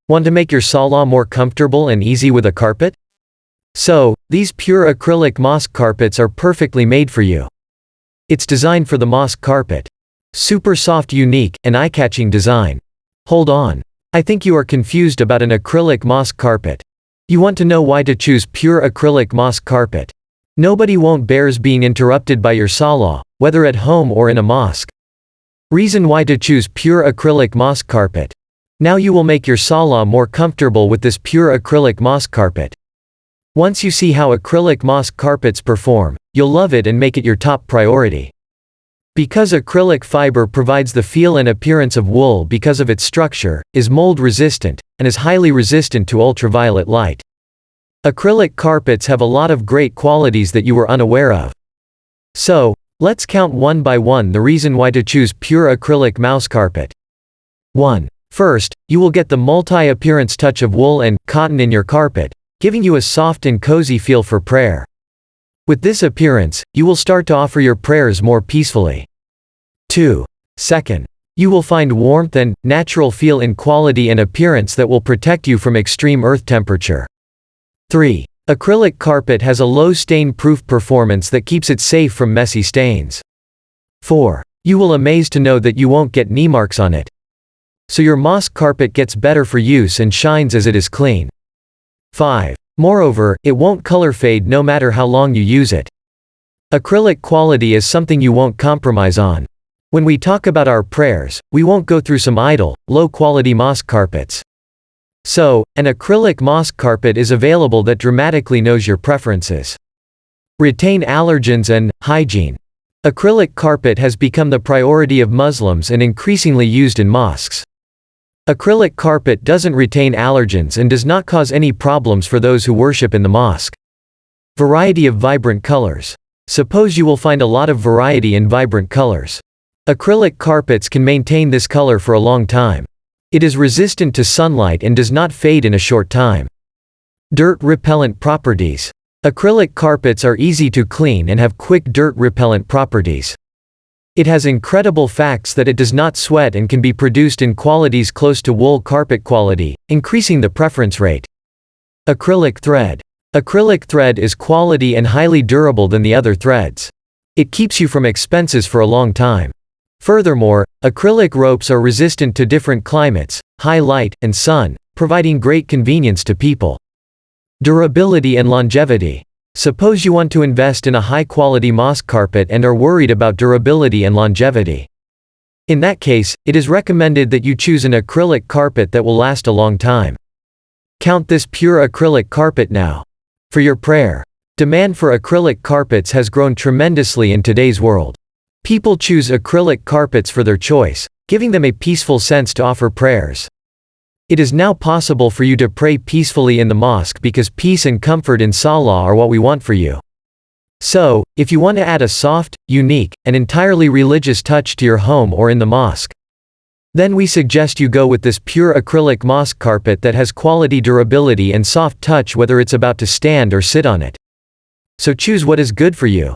Want to make your salah more comfortable and easy with a carpet? So, these pure acrylic mosque carpets are perfectly made for you. It's designed for the mosque carpet. Super soft, unique, and eye-catching design. Hold on. I think you are confused about an acrylic mosque carpet. You want to know why to choose pure acrylic mosque carpet. Nobody won't bears being interrupted by your salah, whether at home or in a mosque. Reason why to choose pure acrylic mosque carpet. Now you will make your salah more comfortable with this pure acrylic mosque carpet. Once you see how acrylic mosque carpets perform, you'll love it and make it your top priority. Because acrylic fiber provides the feel and appearance of wool because of its structure, is mold resistant, and is highly resistant to ultraviolet light. Acrylic carpets have a lot of great qualities that you were unaware of. So, let's count one by one the reason why to choose pure acrylic mouse carpet. 1. First, you will get the multi-appearance touch of wool and cotton in your carpet, giving you a soft and cozy feel for prayer. With this appearance, you will start to offer your prayers more peacefully. 2. Second, you will find warmth and natural feel in quality and appearance that will protect you from extreme earth temperature. 3. Acrylic carpet has a low stain-proof performance that keeps it safe from messy stains. 4. You will amazed to know that you won't get knee marks on it. So your mosque carpet gets better for use and shines as it is clean. 5. Moreover, it won't color fade no matter how long you use it. Acrylic quality is something you won't compromise on. When we talk about our prayers, we won't go through some idle, low-quality mosque carpets. So, an acrylic mosque carpet is available that dramatically knows your preferences. Retain allergens and hygiene. Acrylic carpet has become the priority of Muslims and increasingly used in mosques. Acrylic carpet doesn't retain allergens and does not cause any problems for those who worship in the mosque. Variety of vibrant colors. Suppose you will find a lot of variety in vibrant colors. Acrylic carpets can maintain this color for a long time. It is resistant to sunlight and does not fade in a short time. Dirt repellent properties. Acrylic carpets are easy to clean and have quick dirt repellent properties. It has incredible facts that it does not sweat and can be produced in qualities close to wool carpet quality, increasing the preference rate. Acrylic thread. Acrylic thread is quality and highly durable than the other threads. It keeps you from expenses for a long time. Furthermore, acrylic ropes are resistant to different climates, high light, and sun, providing great convenience to people. Durability and longevity. Suppose you want to invest in a high-quality mosque carpet and are worried about durability and longevity. In that case, it is recommended that you choose an acrylic carpet that will last a long time. Count this pure acrylic carpet now. For your prayer. Demand for acrylic carpets has grown tremendously in today's world. People choose acrylic carpets for their choice, giving them a peaceful sense to offer prayers. It is now possible for you to pray peacefully in the mosque because peace and comfort in salah are what we want for you. So, if you want to add a soft, unique, and entirely religious touch to your home or in the mosque, then we suggest you go with this pure acrylic mosque carpet that has quality, durability, and soft touch whether it's about to stand or sit on it. So choose what is good for you.